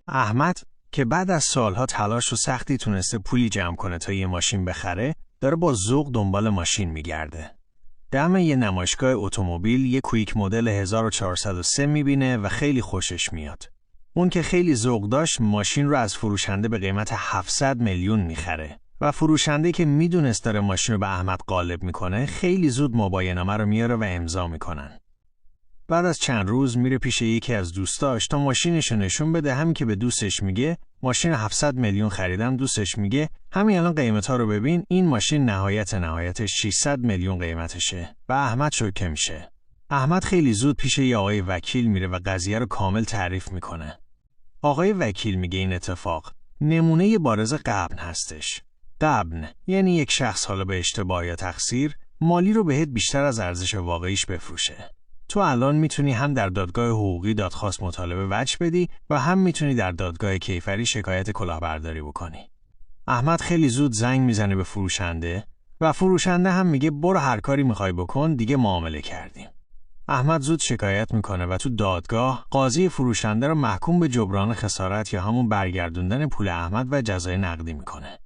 احمد که بعد از سالها تلاش و سختی تونسته پولی جمع کنه تا یه ماشین بخره، داره با ذوق دنبال ماشین میگرده. دم یه نمایشگاه اتومبیل یه کویک مدل 1403 میبینه و خیلی خوشش میاد. اون که خیلی ذوق داشت ماشین رو از فروشنده به قیمت 700 میلیون میخره و فروشنده که میدونست داره ماشین رو به احمد غالب میکنه خیلی زود مباینامه رو میاره و امضا میکنن. بعد از چند روز میره پیش یکی از دوستاش تا ماشینش رو نشون بده. همین که به دوستش میگه ماشین 700 میلیون خریدم، دوستش میگه همین الان قیمتا رو ببین، این ماشین نهایتش 600 میلیون قیمتشه و احمد شوکه میشه. احمد خیلی زود پیش یه آقای وکیل میره و قضیه رو کامل تعریف میکنه. آقای وکیل میگه این اتفاق نمونه بارز غبن هستش. غبن یعنی یک شخص حالا به اشتباه یا تقصیر مالی رو بهت بیشتر از ارزش واقعیش بفروشه. تو الان میتونی هم در دادگاه حقوقی دادخواست مطالبه وجه بدی و هم میتونی در دادگاه کیفری شکایت کلاهبرداری بکنی. احمد خیلی زود زنگ میزنه به فروشنده و فروشنده هم میگه برو هر کاری میخوای بکن، دیگه معامله کردیم. احمد زود شکایت میکنه و تو دادگاه قاضی فروشنده رو محکوم به جبران خسارت یا همون برگردوندن پول احمد و جزای نقدی میکنه.